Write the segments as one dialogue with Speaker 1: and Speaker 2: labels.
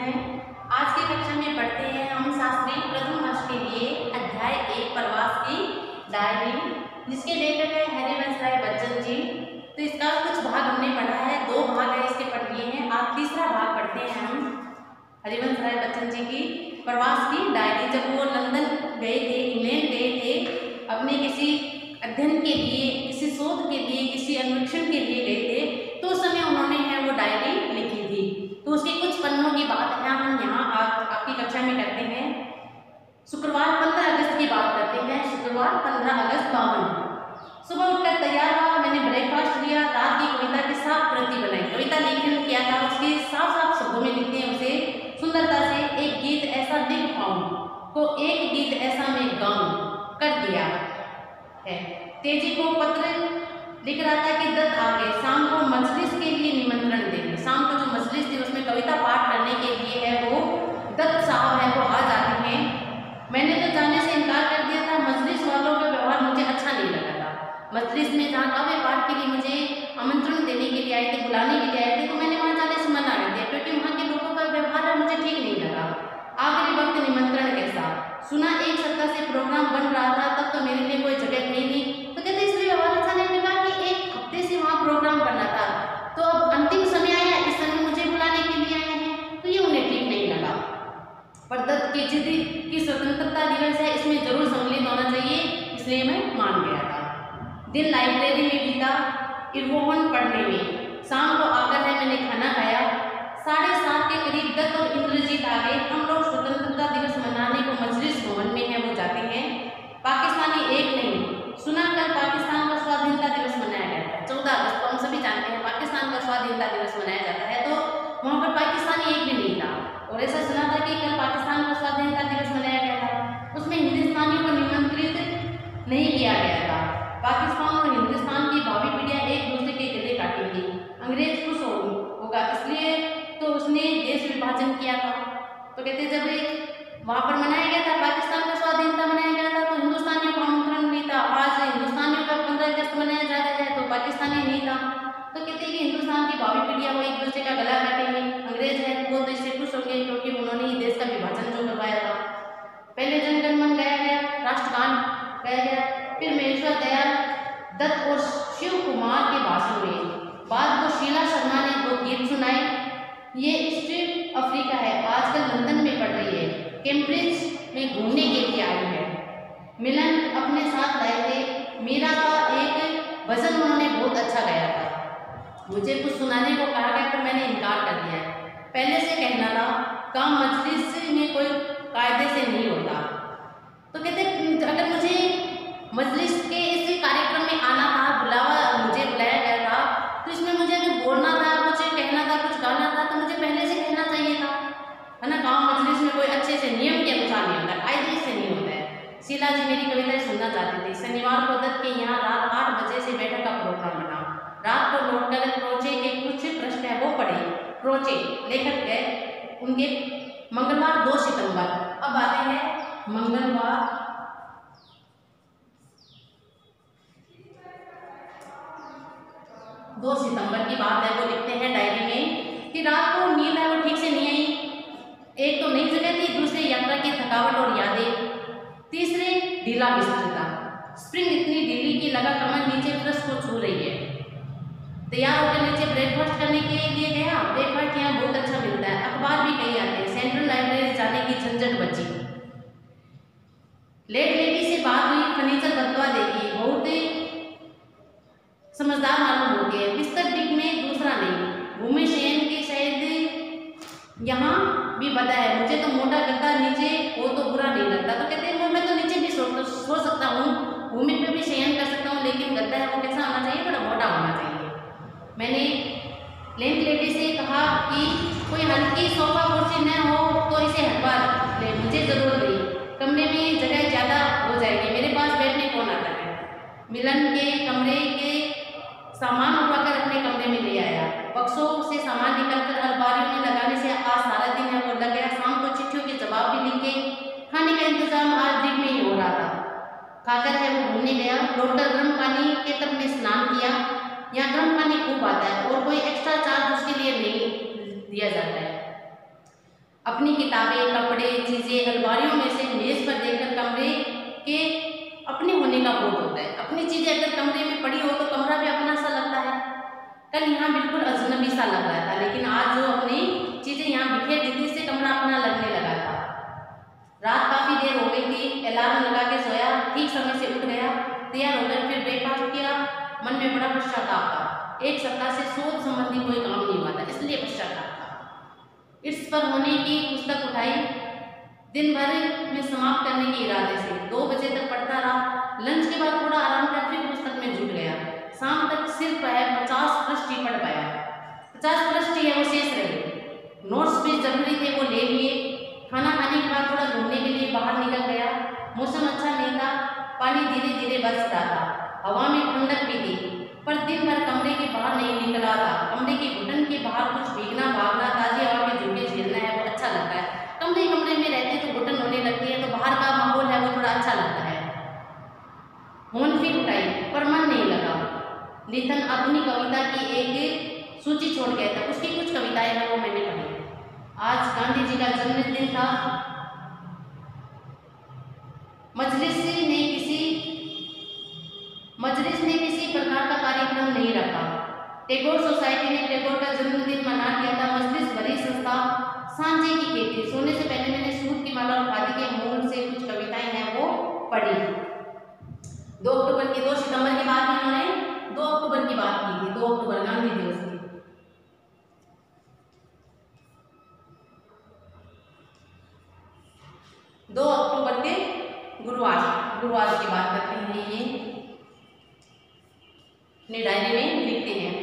Speaker 1: हैं। आज की कक्षा में पढ़ते हैं हम शास्त्री प्रथम वर्ष के लिए अध्याय 1 प्रवास की डायरी, जिसके लेखक है हरिवंश राय बच्चन जी। तो इसका कुछ भाग हमने पढ़ा है, 2 भाग है इसके पढ़ लिए हैं। आज तीसरा भाग पढ़ते हैं हम हरिवंश राय बच्चन जी की प्रवास की डायरी। जब वो लंदन गए थे, इंग्लैंड गए थे, अपने किसी अध्ययन के लिए, किसी शोध के लिए, किसी अन्वेषण के लिए गए थे, तो उस समय उन्होंने है वो डायरी लिखी थी। तो उसके कुछ पन्नों की बात है हम यहाँ आपकी कक्षा में करते हैं। शुक्रवार 15 अगस्त की बात करते हैं। शुक्रवार 15 अगस्त 52। सुबह उठकर तैयार हुआ, मैंने ब्रेकफास्ट लिया, रात की कविता की साफ प्रति बनाई। कविता लेखन किया था, उसके साफ साफ शब्दों में लिखते हैं उसे सुंदरता से। एक गीत ऐसा लिख पाऊँ को एक गीत ऐसा मैं गाऊं कर दिया है। तेजी को पत्र लिख रहा था कि दत्त आ गए, शाम को मजलिस के लिए निमंत्रण देंगे। शाम को जो मजलिस थी उसमें कविता पाठ करने के लिए है वो दत्त साहब है वो आ जाते हैं। मैंने तो जाने से इनकार कर दिया था, मजलिस वालों का व्यवहार मुझे अच्छा नहीं लगा था। मजलिस में जहाँ काव्य पाठ के लिए मुझे आमंत्रण देने के लिए आए थे, बुलाने के लिए आए थे, तो मैंने वहाँ जाने से मना कर दिया क्योंकि वहाँ के लोगों का व्यवहार मुझे ठीक नहीं लगा। आखिरी वक्त निमंत्रण कैसा सुना, एक सप्ताह से प्रोग्राम बन रहा था, तब तो मेरे लिए कोई जगह थी नहीं। तो कहते इसलिए व्यवहार अच्छा नहीं लगा कि एक हफ्ते से वहाँ प्रोग्राम बनना था, तो अब अंतिम समय आया, इस समय मुझे बुलाने के लिए आए हैं, तो ये उन्हें ठीक नहीं लगा। पर दत्त की जिद की स्वतंत्रता दिवस है, इसमें जरूर सम्मिलित होना चाहिए, इसलिए मैं मान गया था। दिन लाइब्रेरी में बीता, इरवोहन पढ़ने में। शाम को आकर है मैंने खाना खाया। 7:30 के करीब दत्त और इंद्रजीत आ गए। हम लोग स्वतंत्रता दिवस मनाने को मजलिस भवन में है वो जाते हैं। पाकिस्तानी एक नहीं, सुना कल पाकिस्तान का स्वाधीनता दिवस मनाया गया था। 14 अगस्त को हम सभी जानते हैं पाकिस्तान का स्वाधीनता दिवस मनाया जाता है, तो वहाँ पर पाकिस्तानी एक भी नहीं था। और ऐसा सुना था कि कल पाकिस्तान का स्वाधीनता दिवस मनाया गया था, उसमें हिंदुस्तानियों को निमंत्रित नहीं किया गया था। पाकिस्तान और हिंदुस्तान की भावी पीढ़ियाँ एक दूसरे के गले काटेंगी। अंग्रेज खुश होगा, इसलिए तो उसने देश विभाजन किया था। तो कहते जब वहाँ पर मनाया गया था, पाकिस्तान का स्वाधीनता मनाया गया था, तो हिंदुस्तानियों को आमंत्रण नहीं था। आज हिंदुस्तानियों का 15 अगस्त मनाया जा रहा है, तो पाकिस्तानी नहीं था। तो कहते हैं कि हिंदुस्तान की भावी पीढ़ियाँ वो एक दूसरे का गला काटेंगे। अंग्रेज है वो तो इससे खुश होंगे क्योंकि उन्होंने ही देश का विभाजन जो करवाया था। पहले जनगण मन गाया गया, राष्ट्रगान गाया गया, फिर महेश्वर दयाल दत्त और शिव कुमार के भाषण हुए। बाद को शीला शर्मा ने 2 गीत सुनाए। ये ईस्ट अफ्रीका है, आजकल लंदन में पढ़ रही है, कैम्ब्रिज में घूमने के लिए आई है। मिलन अपने साथ लाए थे। मीरा का एक भजन उन्होंने बहुत अच्छा गाया था। मुझे कुछ सुनाने को कहा गया तो मैंने इनकार कर दिया। पहले से कहना था काम मजलिस में कोई कायदे से नहीं होता। तो कहते अगर मुझे मजलिस के इस कार्यक्रम में आना था, मुझे बुलाया गया था, तो इसमें मुझे अगर बोलना था, कुछ कहना था, कुछ गाना था, तो मुझे पहले से कहना चाहिए था, है ना। काम मजलिस में कोई अच्छे से नियम के अनुसार नहीं होता, कायदे से नहीं होता है। शीला जी मेरी कविताएं सुनना चाहती थी। शनिवार को दत्त के यहाँ रात 8 बजे से बैठक का प्रोग्राम बना। रात को लौटकर क्रोचे के कुछ प्रश्न है वो पढ़े। क्रोचे लेखक है उनके। मंगलवार 2 सितंबर। अब आते हैं मंगलवार 2 सितंबर की बात है। वो लिखते हैं डायरी में कि रात को नींद है वो ठीक से नहीं आई। एक तो नई जगह थी, दूसरे यात्रा की थकावट और यादें, तीसरे ढीला बिस्तर था। स्प्रिंग इतनी ढीली कि लगा कमर नीचे फर्श को छू रही है। तैयार होकर नीचे ब्रेकफास्ट करने के लिए गया। ब्रेकफास्ट यहाँ बहुत अच्छा मिलता है, अखबार भी कहीं आते हैं। सेंट्रल लाइब्रेरी जाने की झंझट बची। लेट लेडी से बात हुई, फर्नीचर बदलवा देगी, बहुत समझदार मालूम होती है। बिस्तर डिग में दूसरा नहीं, घूमे शयन के शायद यहाँ भी बता है। मुझे तो मोटा गद्दा नीचे वो तो बुरा नहीं लगता। तो कहते हैं मैं तो नीचे भी सो सकता हूँ, भूमि पे भी शयन कर सकता हूँ, लेकिन गद्दा है वो कैसा होना चाहिए, थोड़ा मोटा होना चाहिए। मैंने लैंड लेडी से कहा कि कोई हल्की सोफा कुर्सी न हो तो इसे हटवा ले, मुझे जरूरत नहीं, कमरे में जगह ज़्यादा हो जाएगी, मेरे पास बैठने कौन आता है। मिलन के कमरे के सामान उठाकर अपने कमरे में ले आया। बक्सों से सामान निकलकर अलमारियों में लगाने से आज सारा दिन है वो लग गया। शाम को चिट्ठियों के जवाब भी लिखे। खाने का इंतजाम आज दिन में ही हो रहा था। खाकर है वो घूमने गया। लौटकर गर्म पानी के तट में स्नान किया। यहाँ गर्म पानी खूब आता है और कोई एक्स्ट्रा चार्ज उसके लिए नहीं दिया जाता है। अपनी किताबें, कपड़े, चीजें अलमारियों में से मेज पर देखकर कमरे के अपने होने का बोध होता है। अपनी चीजें अगर कमरे में पड़ी हो तो कमरा भी अपना सा लगता है। कल यहाँ बिल्कुल अजनबी सा लग रहा था, लेकिन आज जो अपनी चीजें यहाँ बिखेर दी थी, इससे कमरा अपना लगने लगा था। रात काफी देर हो गई थी, अलार्म लगा के सोया, ठीक समय से उठ गया, तैयार होकर फिर ब्रेकफास्ट किया। मन में बड़ा पश्चाताप था। एक सप्ताह से शोध संबंधी कोई काम नहीं हुआ था, इसलिए पश्चाताप था। इट्स पर होने की पुस्तक उठाई, दिन भर में समाप्त करने के इरादे से 2 बजे तक पढ़ता रहा। लंच के बाद थोड़ा आराम कर फिर पुस्तक में जुट गया। शाम तक सिर्फ 50 पृष्ठ ही पढ़ पाया। 50 पृष्ठ ही है वो शेष रहे। नोट्स भी जरूरी थे वो ले लिए। खाना खाने के बाद थोड़ा घूमने के लिए बाहर निकल गया। मौसम अच्छा नहीं था, पानी धीरे धीरे बरस रहा था, हवा में ठंडक भी थी, पर दिन भर कमरे के बाहर नहीं निकला था। कमरे के घुटन के बाहर कुछ भीगना, भागना, ताजी हवा के झोंके झेलना है वो अच्छा लगता है। कमरे में रहते तो घुटन होने लगती है, तो बाहर का माहौल है वो थोड़ा अच्छा लगता है। होन फिर उठाई पर मन नहीं लगा। लिथन अपनी कविता की एक सूची छोड़ गया था, उसकी कुछ कविताएं हैं वो मैंने पढ़ी। आज गांधी जी का जन्मदिन था। मजलिस ने किसी प्रकार का कार्यक्रम नहीं रखा। टैगोर सोसाइटी ने टैगोर का जन्मदिन मना दिया था। मजलिस भरी संस्था, सांझे की खेती। सोने से पहले मैंने सूत की माला और खादी के मूल से कुछ कविताएं हैं वो पढ़ी। 2 अक्टूबर की, 2 सितंबर की बात इन्होंने 2 अक्टूबर की बात की थी, 2 अक्टूबर गांधी दिवस की। 2 अक्टूबर के गुरुवार की बात करते हैं, ये अपने डायरी में लिखते हैं।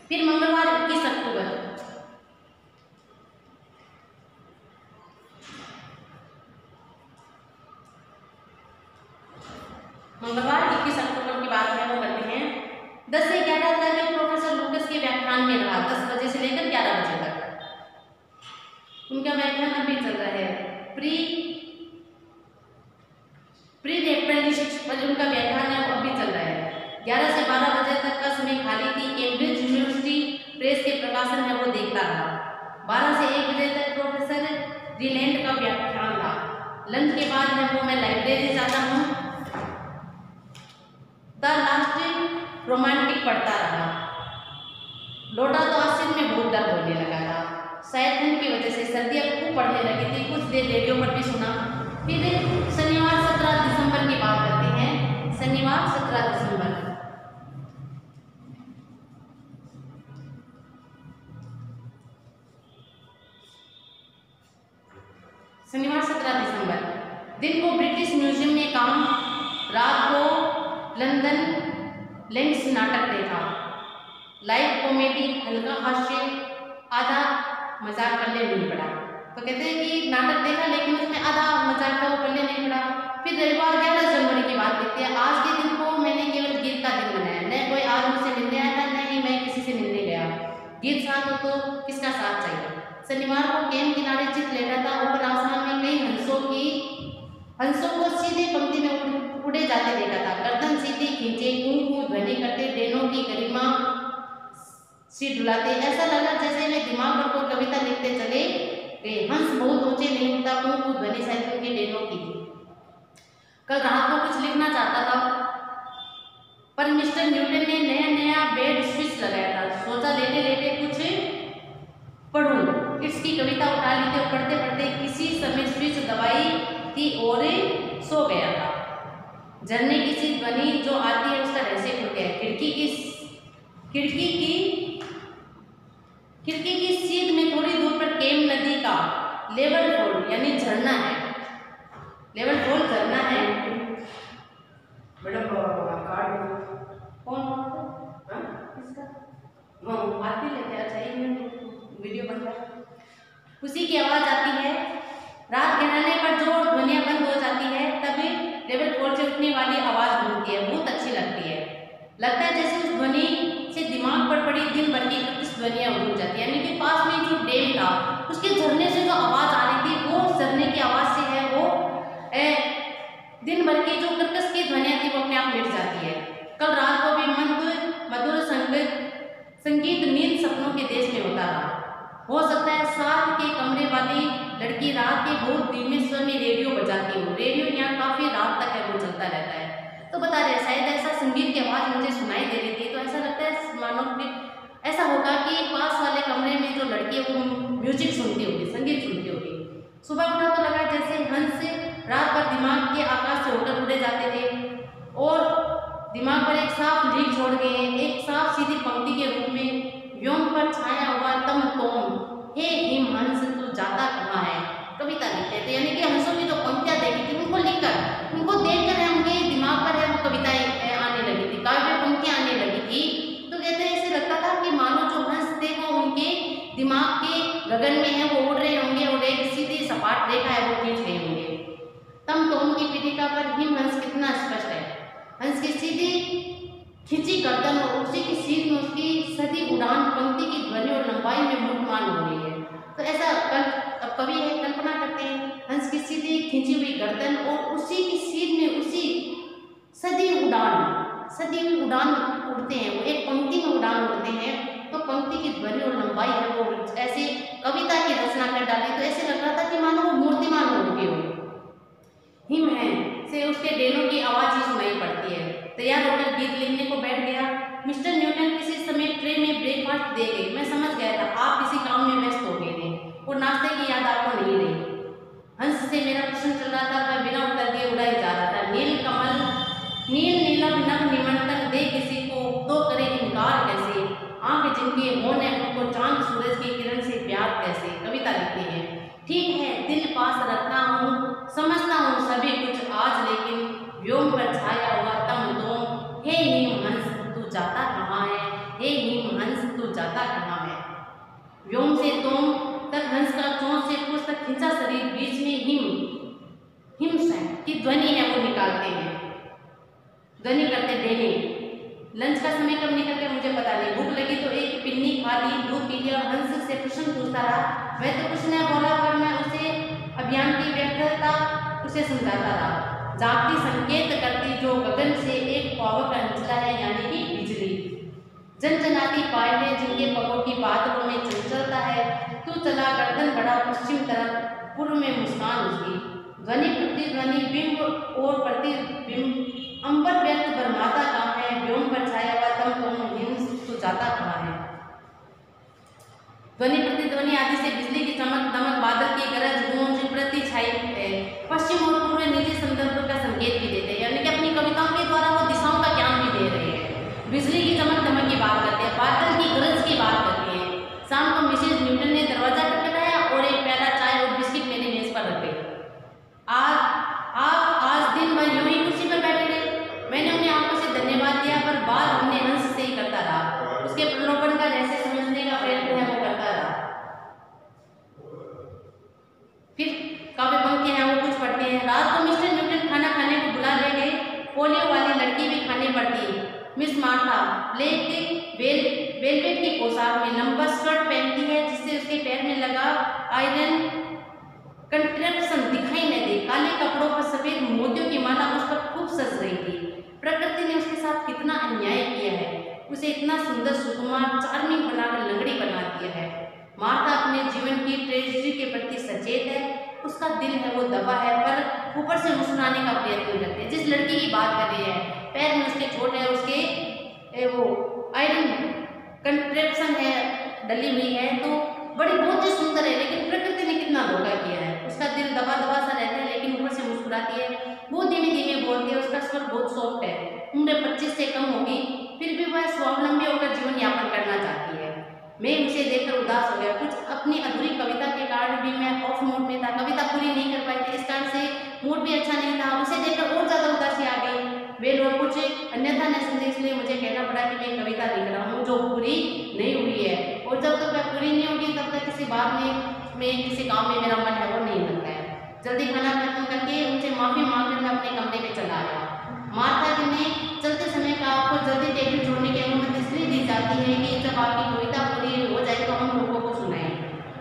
Speaker 1: फिर मंगलवार 21 अक्टूबर, मंगलवार 21 अक्टूबर की बात है वो करते हैं। 10 से 11 तक प्रोफेसर लूकस के व्याख्यान में रहा। 10 बजे से लेकर 11 बजे तक उनका व्याख्यान अभी चल रहा है। प्री अप्रेंटिसशिप पर उनका व्याख्यान है वो अभी चल रहा है। 11 से 12 बजे तक का समय खाली थी। कैम्ब्रिज यूनिवर्सिटी प्रेस के प्रकाशन है वो देखता रहा। 12 से 1 बजे तक प्रोफेसर रिलैंड का व्याख्यान था। लंच के बाद है वो मैं लाइब्रेरी जाता हूँ। द लास्ट रोमांटिक पढ़ता रहा। लौटा तो आज सिर में बहुत दर्द होने लगा था। शायद ठंड की वजह से सर्दियाँ खूब पड़ने लगी थी। कुछ देर रेडियो पर भी सुना। फिर शनिवार 17 दिसंबर की बात करते हैं। शनिवार 17 दिसंबर, दिन को ब्रिटिश म्यूजियम में काम, रात को लंदन लेंस नाटक देखा। लाइव कॉमेडी, हल्का हास्य, आधा मजाक पल्ले नहीं पड़ा। तो कहते हैं कि नाटक देखा लेकिन उसमें आधा मजाक था वो पल्ले नहीं पड़ा। फिर रविवार 11 जनवरी की बात करते हैं। आज के दिन को मैंने केवल गीत का दिन बनाया। न कोई आज मुझसे मिलने आया था, न ही मैं किसी से मिलने गया। गीत साथ हो तो किसका साथ चाहिए। शनिवार को कैंप किनारे चित लेटा था। ऊपर आसमान में कई हंसों को सीधे पंक्ति में उड़े जाते देखा था। गर्दन सीधी खींचे, कूं ध्वनि करते, डेनों की गरिमा सी डुलाते। ऐसा लगा जैसे वे दिमाग पर कोई कविता लिखते चले गए। हंस बहुत ऊंचे नहीं उठता, कूं ध्वनि शायद उनके डेनों की। कल रात को कुछ लिखना चाहता था, पर मिस्टर न्यूटन ने नया बेड स्विच लगाया था। सोचा लेटे लेटे कुछ पढ़ूं। इसकी कविता उठा ली थी और पढ़ते पढ़ते किसी समय स्विच दबाई थी और सो गया था। झरने की सी ध्वनि जो आती है उसका रहस्य खुल गया। खिड़की की सीध में थोड़ी दूर पर केम नदी का लेवल फॉल यानी झरना है। लेवल फॉल झरना है। मैडम कौन इसका आती लेके अच्छा वीडियो बन रहा है। उसी की आवाज आती है। रात गहराने पर जो ध्वनियां बंद हो जाती है तभी लेवल फॉल से उठने वाली आवाज गूंजती है। बहुत अच्छी लगती है। लगता है जैसे उस ध्वनि से दिमाग पर पड़ी दिन भर की इकतीस ध्वनियां गूंज जाती है। यानी कि पास में जो डैम था उसके झरने से जो आवाज आ रही थी वो झरने की आवाज से है। वो दिन भर की जो कर्कश की ध्वनियां थी वो अपने आप मिट जाती है। कल रात को भी मधुर संगीत नींद सपनों के देश में होता रहा। हो सकता है साथ के कमरे वाली आवाज़ मुझे सुनाई दे रही थी, तो ऐसा लगता है मानो कि ऐसा होगा कि पास वाले कमरे में जो लड़की है वो म्यूजिक सुनती होगी, संगीत सुनती होगी। सुबह उठा तो लगा जैसे हंस रात भर दिमाग के आकाश से होकर उड़े जाते थे और दिमाग पर एक साफ लीक छोड़ गए, एक साफ सीधी पंक्ति के रूप में व्योम पर छाया हुआ तम तोम हे हिम हंस तू जाता कहाँ है, कविता लिखते थे। यानी कि हंसों की जो पंक्तियां देखी थी उनको लिखकर, उनको देखकर उनके दिमाग पर है वो कविताएं आने लगी थी, काव्य पंक्तियां आने लगी थी। तो कहते हैं ऐसे लगता था कि मानो जो हंस थे वो उनके दिमाग के गगन में है, वो उड़ रहे होंगे और एक सीधी सपाट रेखा है वो खींच रहे होंगे। तम तोम की पीठिका पर हिम हंस कितना स्पष्ट है, हंस की सीधी खिंची गर्दन और उसी की सीध में उसकी सदी उड़ान पंक्ति की ध्वनि और लंबाई में मूर्तमान हो रही है। तो ऐसा अब कवि है कल्पना करते हैं हंस की सीधी खिंची हुई गर्दन और उसी की सीध में उसी सदी उड़ान उड़ते हैं, वो एक पंक्ति में उड़ान उड़ते हैं। तो पंक्ति की ध्वनि और लंबाई है वो ऐसे कविता की रचना कर डाली, तो ऐसे लग रहा था कि मानो वो मूर्तिमान हो गए हो। हिम है से उसके डेलों की आवाज ही सुनाई पड़ती है। तैयार होकर गीत लिखने को बैठ गया। मिस्टर न्यूटन किसी समय ट्रे में ब्रेकफास्ट दे गए। मैं समझ गया था आप किसी काम में व्यस्त हो गए थे और नाश्ते की याद आपको नहीं रही। हंस से मेरा प्रश्न चल रहा था, मैं बिना उत्तर दिए उड़ा ही जा रहा था। नील कमल नील नीलम नभ निमंत्रण दे किसी को तो करे इनकार कैसे, आंख जिनके होने उनको चांद सूरज की किरण से प्यार कैसे, कविता लिखती है। ठीक है दिल पास रखता हूँ, समझता हूँ सभी कुछ आज, लेकिन व्योम पर छाया हुआ तम तोम हे हिम हंस तू जाता कहाँ है, हे हिम हंस तू जाता कहाँ है। व्योम से तोम तक हंस का चोंच से पुष्प तक खिंचा शरीर, बीच में हिम की ध्वनि है वो निकालते हैं, ध्वनि करते देने। लंच का समय कब निकल गया मुझे पता नहीं। भूख लगी तो एक पिन्नी खा ली, दूध पी लिया और हंस से प्रश्न पूछता रहा। वह तो कुछ नहीं बोला पर मैं उसे अभियान की व्यर्थता उसे समझाता रहा। जागती संकेत करती जो गगन से एक पावक अंचला है, यानी कि बिजली। जनजनाती पायलें जिनके पगों की बादलों में चंचलता है, तू चला गर्दन बड़ा पश्चिम तरफ, पूर्व में मुस्कान उसकी। ध्वनि प्रतिध्वनि बिंब और प्रतिबिंब, अंबर व्यक्त बरमाता कहाँ है, व्योम पर छाया हुआ तम तोम हिम तू जाता कहाँ है। ध्वनि प्रतिध्वनि आदि से बिजली की चमक दमक, बादल की गरज गूंज प्रति छाई है। पश्चिम और पूर्व निजी संदर्भ का संकेत भी देते हैं, यानी कि अपनी कविताओं के द्वारा वो दिशाओं का ज्ञान भी दे रहे हैं। बिजली की चमक दमक की बात करते हैं, बादल की गरज की बात करते हैं। शाम को मिसेज न्यूटन ने दरवाजा खटखटाया और एक प्याला चाय और बिस्किट मेरी मेज पर रखे। आज दिन भर यूं ही कुर्सी पर बैठे रहे। मैंने उन्हें आंखों से धन्यवाद दिया पर बात हमने हंस से ही करता रहा। उसके प्रलोभन का रहस्य समझने का प्रयत्न है वो करता रहा। फिर काव्य पंक्तियां हैं वो कुछ पढ़ते हैं। रात को मिस्टर न्यूटन खाना खाने को बुला ले गए। पोलियो वाली लड़की भी खाने पड़ती। मिस मार्था वेलवेट की पोशाक में लंबा स्कर्ट पहनती है जिससे उसके पैर में लगा आयरन कंट्रैप्शन दिखाई न दे। काले कपड़ों पर सफेद मोतियों की माला उस पर खूब सज रही थी। प्रकृति ने उसके साथ कितना अन्याय किया है, उसे इतना सुंदर सुकुमार चार्मिंग बनाकर लंगड़ी बना दिया है। मार्था अपने जीवन की ट्रेजेडी के प्रति सचेत है, उसका दिल है वो दबा है पर ऊपर से मुस्कुराने का प्रयत्न करते हैं। जिस लड़की की बात कर रही है पैर में उसके चोट है, उसके वो आयरन कंट्रैप्शन है डली हुई है, तो बड़ी बहुत ही सुंदर है, लेकिन प्रकृति ने कितना धोखा किया है। उसका दिल दबा दबा सा रहता है लेकिन ऊपर से मुस्कुराती है, बहुत धीमे धीमे बोलती है, उसका स्वर बहुत सॉफ्ट है। उम्र 25 से कम होगी फिर भी वह स्वावलंबी होकर जीवन यापन करना चाहती है। मैं उसे देखकर उदास हो गया। कुछ अपनी अधूरी कविता के कारण भी मैं ऑफ मूड में था, कविता पूरी नहीं कर पाई थी, इस कारण से मूड भी अच्छा नहीं था। उसे देखकर और ज्यादा उदासी आ गई। वे लोग कुछ अन्यथा न समझे इसलिए मुझे कहना पड़ा कि मैं कविता लिख रहा हूँ जो पूरी नहीं हुई है, और जब तक वह पूरी नहीं होगी तब तक किसी बात में किसी काम में मेरा मन है वो नहीं लगता है। जल्दी खाना खत्म करके उनसे माफी मांगकर मैं अपने कमरे में चला आया। मार्था ने चलते समय का आपको जल्दी टेबल छोड़ने की अनुमति इसलिए दी जाती है कि जब आपकी कविता पूरी हो जाए तो हम लोगों को सुनाएं,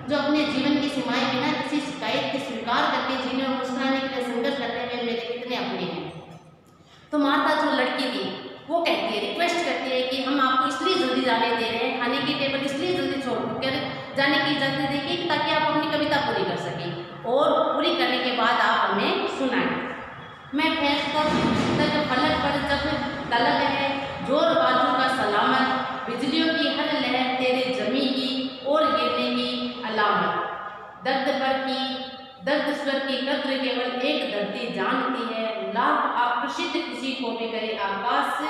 Speaker 1: जो अपने जीवन की सीमाएं बिना किसी शिकायत के स्वीकार करके जीने और मुस्कुराने के लिए संघर्ष करते हुए मेरे कितने अपने हैं। तो मार्था जो लड़की थी वो कहती है, रिक्वेस्ट करती है कि हम आपको इसलिए जल्दी जाने दे रहे हैं, खाने की टेबल इसलिए जल्दी छोड़कर जाने की इजाजत देखिए ताकि आप अपनी कविता पूरी कर सकें और पूरी करने के बाद आप हमें सुनाएं। मैं फैस तक फलक पर जब तलब है की दर्द स्वर की कद्र केवल एक धरती जानती है। लाख आकर्षित किसी को भी करे आकाश से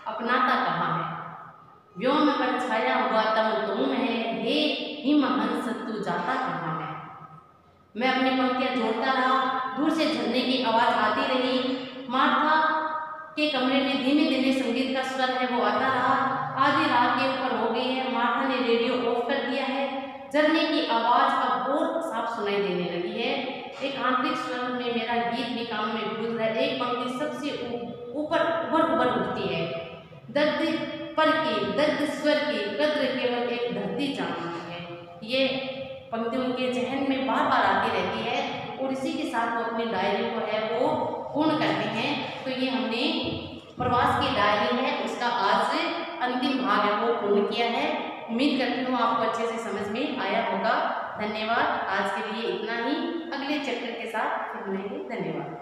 Speaker 1: अपनाता कहाँ है। व्योम पर छाया हुआ तम तुम है, हे हिमहंस तू जाता कहाँ है। मैं अपनी पंक्तियां जोड़ता रहा, दूर से झरने की आवाज आती रही। मार्था के कमरे में धीमे धीमे संगीत का स्वर है वो आता रहा। आधी रात के ऊपर हो गई है, मार्था ने रेडियो ऑफ कर दिया है। झरने की आवाज अब और साफ सुनाई देने लगी है। एक आंतरिक स्वर में मेरा गीत भी काम में गूंज रहा है। एक पंक्ति सबसे ऊपर उभर उठती है। दर्द पर की दर्द स्वर की कद्र केवल एक धरती जानती है। ये पंक्ति उनके जहन में बार बार आती रहती है और इसी के साथ वो अपनी डायरी को है वो पूर्ण करते हैं। तो ये हमने प्रवास की डायरी है उसका आज अंतिम भाग है वो पूर्ण किया है। उम्मीद करती हूँ आपको अच्छे से समझ में आया होगा। धन्यवाद। आज के लिए इतना ही। अगले चैप्टर के साथ फिर मिलेंगे। धन्यवाद।